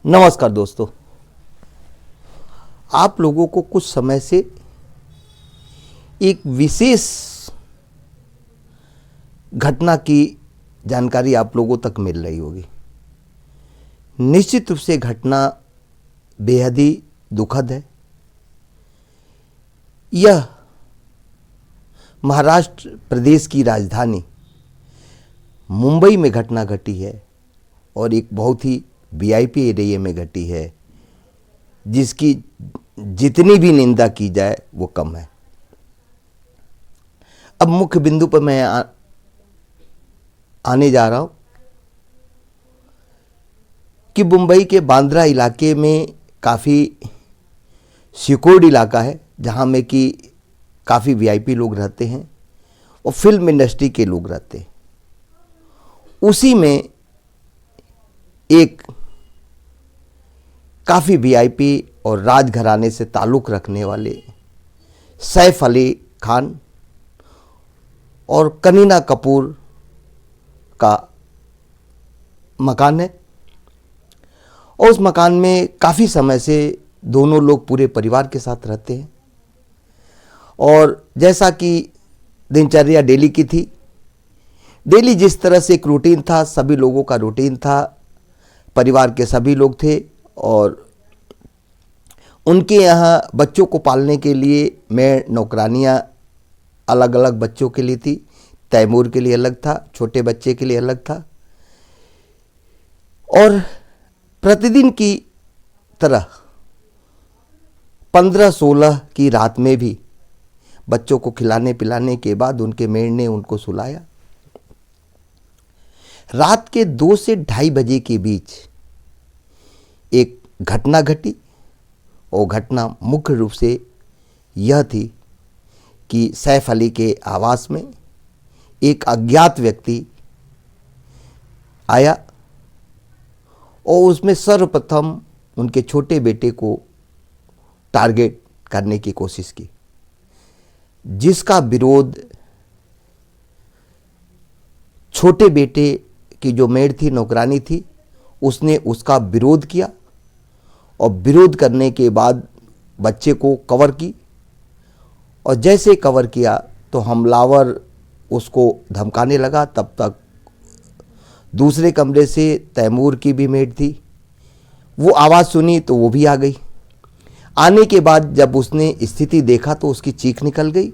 नमस्कार दोस्तों, आप लोगों को कुछ समय से एक विशेष घटना की जानकारी आप लोगों तक मिल रही होगी। निश्चित रूप से घटना बेहद ही दुखद है। यह महाराष्ट्र प्रदेश की राजधानी मुंबई में घटना घटी है और एक बहुत ही वीआईपी एरिया में घटी है, जिसकी जितनी भी निंदा की जाए वो कम है। अब मुख्य बिंदु पर मैं आने जा रहा हूं कि मुंबई के बांद्रा इलाके में काफ़ी सिक्योर्ड इलाका है, जहां में कि काफ़ी वीआईपी लोग रहते हैं और फिल्म इंडस्ट्री के लोग रहते हैं। उसी में एक काफ़ी वीआईपी और राजघराने से ताल्लुक़ रखने वाले सैफ अली खान और करीना कपूर का मकान है और उस मकान में काफ़ी समय से दोनों लोग पूरे परिवार के साथ रहते हैं। और जैसा कि दिनचर्या डेली की थी, डेली जिस तरह से एक रूटीन था, सभी लोगों का रूटीन था, परिवार के सभी लोग थे और उनके यहाँ बच्चों को पालने के लिए मैं नौकरानियाँ अलग अलग बच्चों के लिए थी। तैमूर के लिए अलग था, छोटे बच्चे के लिए अलग था। और प्रतिदिन की तरह 15-16 की रात में भी बच्चों को खिलाने पिलाने के बाद उनके मेड ने उनको सुलाया। रात के 2 से 2:30 बजे के बीच एक घटना घटी और घटना मुख्य रूप से यह थी कि सैफ अली के आवास में एक अज्ञात व्यक्ति आया और उसमें सर्वप्रथम उनके छोटे बेटे को टारगेट करने की कोशिश की, जिसका विरोध छोटे बेटे की जो मेड थी, नौकरानी थी, उसने उसका विरोध किया और विरोध करने के बाद बच्चे को कवर की और जैसे कवर किया तो हमलावर उसको धमकाने लगा। तब तक दूसरे कमरे से तैमूर की भी मेड थी, वो आवाज़ सुनी तो वो भी आ गई। आने के बाद जब उसने स्थिति देखा तो उसकी चीख निकल गई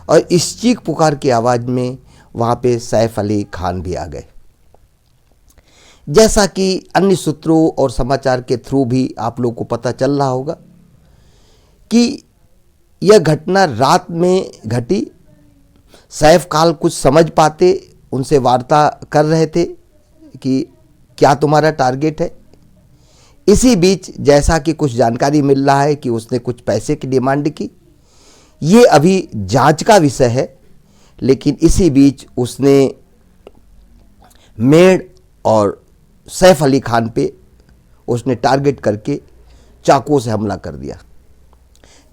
और इस चीख पुकार की आवाज़ में वहाँ पे सैफ अली खान भी आ गए। जैसा कि अन्य सूत्रों और समाचार के थ्रू भी आप लोगों को पता चल रहा होगा कि यह घटना रात में घटी। सैफ काल कुछ समझ पाते उनसे वार्ता कर रहे थे कि क्या तुम्हारा टारगेट है। इसी बीच जैसा कि कुछ जानकारी मिल रहा है कि उसने कुछ पैसे की डिमांड की। ये अभी जांच का विषय है, लेकिन इसी बीच उसने मेड और सैफ अली खान पे उसने टारगेट करके चाकुओं से हमला कर दिया,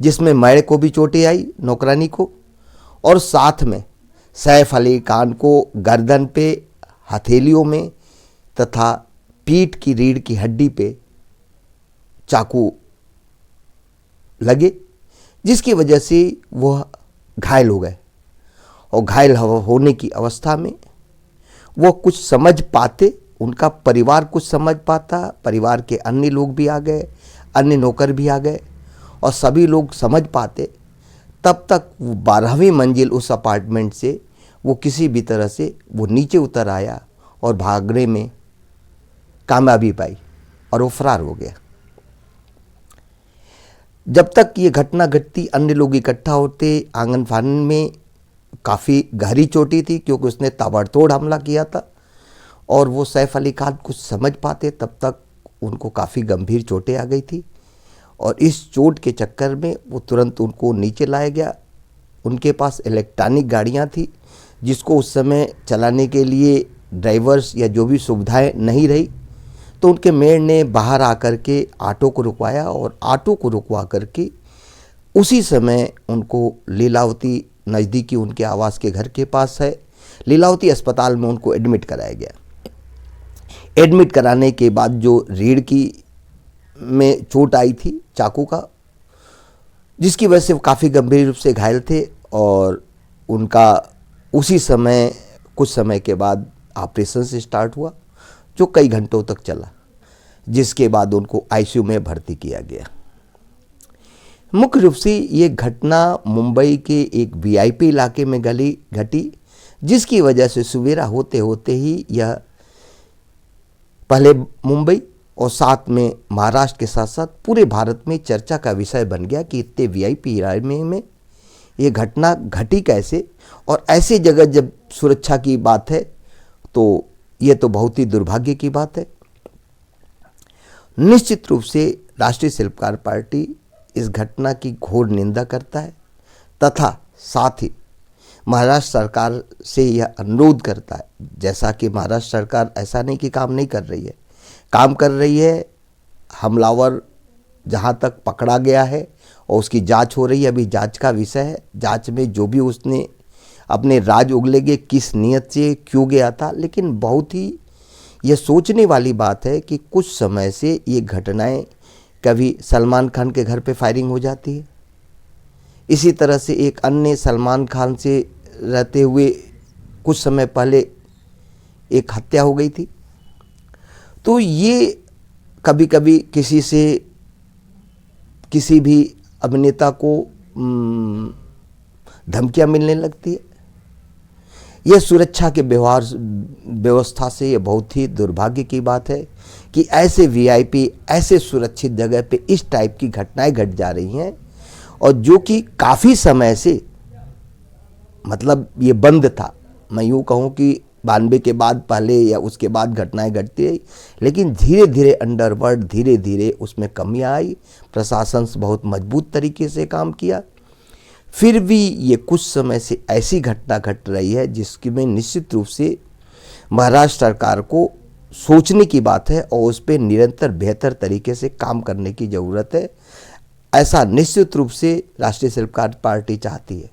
जिसमें मेड को भी चोटें आई, नौकरानी को, और साथ में सैफ अली खान को गर्दन पे, हथेलियों में तथा पीठ की रीढ़ की हड्डी पे चाकू लगे, जिसकी वजह से वह घायल हो गए। और घायल होने की अवस्था में वो कुछ समझ पाते, उनका परिवार कुछ समझ पाता, परिवार के अन्य लोग भी आ गए, अन्य नौकर भी आ गए और सभी लोग समझ पाते। तब तक वो 12वीं मंजिल उस अपार्टमेंट से वो किसी भी तरह से वो नीचे उतर आया और भागने में कामयाबी पाई और वो फरार हो गया। जब तक ये घटना घटती, अन्य लोग इकट्ठा होते। आंगन फानन में काफ़ी गहरी चोटी थी क्योंकि उसने ताबड़तोड़ हमला किया था और वो सैफ अली खान कुछ समझ पाते तब तक उनको काफ़ी गंभीर चोटें आ गई थी और इस चोट के चक्कर में वो तुरंत उनको नीचे लाया गया। उनके पास इलेक्ट्रॉनिक गाड़ियाँ थी, जिसको उस समय चलाने के लिए ड्राइवर्स या जो भी सुविधाएं नहीं रही, तो उनके मेड ने बाहर आकर के ऑटो को रुकवाया और ऑटो को रुकवा करके उसी समय उनको लीलावती, नज़दीकी उनके आवास के घर के पास है, लीलावती अस्पताल में उनको एडमिट कराया गया। एडमिट कराने के बाद जो रीढ़ की में चोट आई थी चाकू का, जिसकी वजह से वो काफ़ी गंभीर रूप से घायल थे और उनका उसी समय कुछ समय के बाद ऑपरेशन से स्टार्ट हुआ जो कई घंटों तक चला, जिसके बाद उनको आईसीयू में भर्ती किया गया। मुख्य रूप से ये घटना मुंबई के एक वीआईपी इलाके में घटी, जिसकी वजह से सवेरा होते होते ही यह पहले मुंबई और साथ में महाराष्ट्र के साथ साथ पूरे भारत में चर्चा का विषय बन गया कि इतने वीआईपी इलाके में ये घटना घटी कैसे। और ऐसी जगह जब सुरक्षा की बात है तो ये तो बहुत ही दुर्भाग्य की बात है। निश्चित रूप से राष्ट्रीय शिल्पकार पार्टी इस घटना की घोर निंदा करता है तथा साथ ही महाराष्ट्र सरकार से यह अनुरोध करता है, जैसा कि महाराष्ट्र सरकार ऐसा नहीं कि काम नहीं कर रही है, काम कर रही है। हमलावर जहाँ तक पकड़ा गया है और उसकी जांच हो रही है, अभी जांच का विषय है। जांच में जो भी उसने अपने राज उगलेंगे किस नियत से क्यों गया था, लेकिन बहुत ही यह सोचने वाली बात है कि कुछ समय से ये घटनाएं, कभी सलमान खान के घर पे फायरिंग हो जाती है, इसी तरह से एक अन्य सलमान खान से रहते हुए कुछ समय पहले एक हत्या हो गई थी। तो ये कभी कभी किसी भी अभिनेता को धमकियां मिलने लगती है। यह सुरक्षा के व्यवस्था से ये बहुत ही दुर्भाग्य की बात है कि ऐसे वीआईपी ऐसे सुरक्षित जगह पे इस टाइप की घटनाएं घट जा रही हैं, और जो कि काफ़ी समय से मतलब ये बंद था। मैं यूँ कहूँ कि 92 के बाद पहले या उसके बाद घटनाएं घटती रही, लेकिन धीरे धीरे अंडरवर्ल्ड धीरे धीरे उसमें कमियां आई। प्रशासन से बहुत मजबूत तरीके से काम किया, फिर भी ये कुछ समय से ऐसी घटना घट रही है जिसकी में निश्चित रूप से महाराष्ट्र सरकार को सोचने की बात है और उस पर निरंतर बेहतर तरीके से काम करने की ज़रूरत है। ऐसा निश्चित रूप से राष्ट्रीय शिल्पकार पार्टी चाहती है,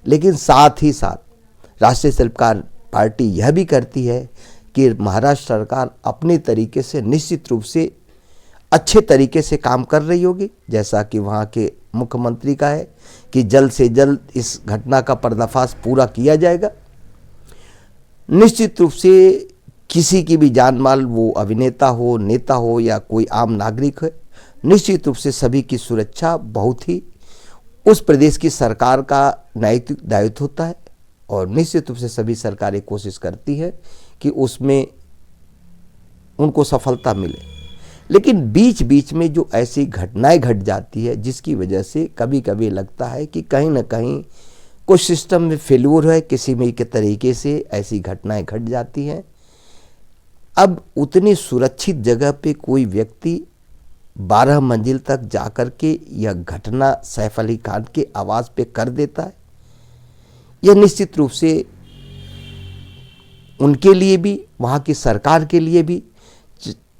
लेकिन साथ ही साथ राष्ट्रीय शिल्पकार पार्टी यह भी करती है कि महाराष्ट्र सरकार अपने तरीके से निश्चित रूप से अच्छे तरीके से काम कर रही होगी, जैसा कि वहाँ के मुख्यमंत्री का है कि जल्द से जल्द इस घटना का पर्दाफाश पूरा किया जाएगा। निश्चित रूप से किसी की भी जान माल, वो अभिनेता हो, नेता हो या कोई आम नागरिक है, निश्चित रूप से सभी की सुरक्षा बहुत ही उस प्रदेश की सरकार का नैतिक दायित्व होता है, और निश्चित रूप से सभी सरकारें कोशिश करती है कि उसमें उनको सफलता मिले। लेकिन बीच बीच में जो ऐसी घटनाएं घट जाती है जिसकी वजह से कभी कभी लगता है कि कहीं ना कहीं कुछ सिस्टम में फेल्योर है, किसी में के तरीके से ऐसी घटनाएं घट जाती हैं। अब उतनी सुरक्षित जगह पे कोई व्यक्ति 12 मंजिल तक जाकर के यह घटना सैफ अली खान के आवास पे कर देता है, यह निश्चित रूप से उनके लिए भी, वहाँ की सरकार के लिए भी,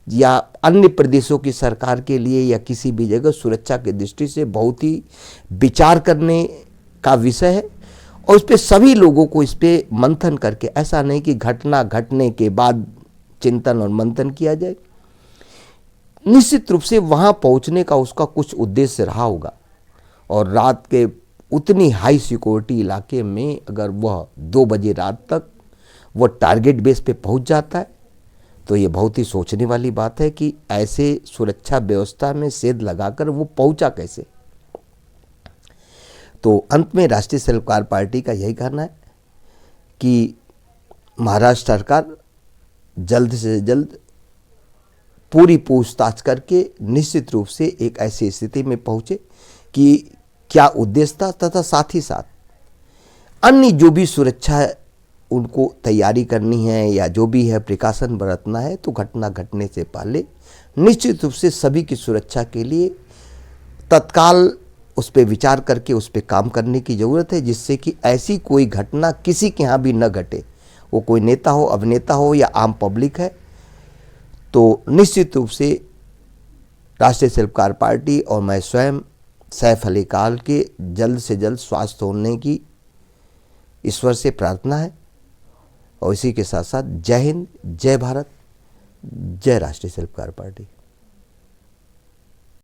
या अन्य प्रदेशों की सरकार के लिए या किसी भी जगह सुरक्षा की दृष्टि से बहुत ही विचार करने का विषय है। और इस पे सभी लोगों को इस पे मंथन करके, ऐसा नहीं कि घटना घटने के बाद चिंतन और मंथन किया जाए, निश्चित रूप से वहाँ पहुँचने का उसका कुछ उद्देश्य रहा होगा। और रात के उतनी हाई सिक्योरिटी इलाके में अगर वह 2 बजे रात तक वह टारगेट बेस पे पहुँच जाता है तो ये बहुत ही सोचने वाली बात है कि ऐसे सुरक्षा व्यवस्था में सेध लगाकर वो पहुंचा कैसे। तो अंत में राष्ट्रीय शिल्पकार पार्टी का यही कहना है कि महाराष्ट्र सरकार जल्द से जल्द पूरी पूछताछ करके निश्चित रूप से एक ऐसी स्थिति में पहुंचे कि क्या उद्देश्य था, तथा साथ ही साथ अन्य जो भी सुरक्षा उनको तैयारी करनी है या जो भी है प्रिकॉशन बरतना है, तो घटना घटने से पहले निश्चित रूप से सभी की सुरक्षा के लिए तत्काल उस पर विचार करके उस पर काम करने की ज़रूरत है, जिससे कि ऐसी कोई घटना किसी के यहाँ भी न घटे। वो कोई नेता हो, अभिनेता हो या आम पब्लिक है। तो निश्चित रूप से राष्ट्रीय शिल्पकार पार्टी और मैं स्वयं सैफ अली खान के जल्द से जल्द स्वास्थ्य होने की ईश्वर से प्रार्थना है। और इसी के साथ साथ जय हिंद, जय भारत, जय राष्ट्रीय शिल्पकार पार्टी।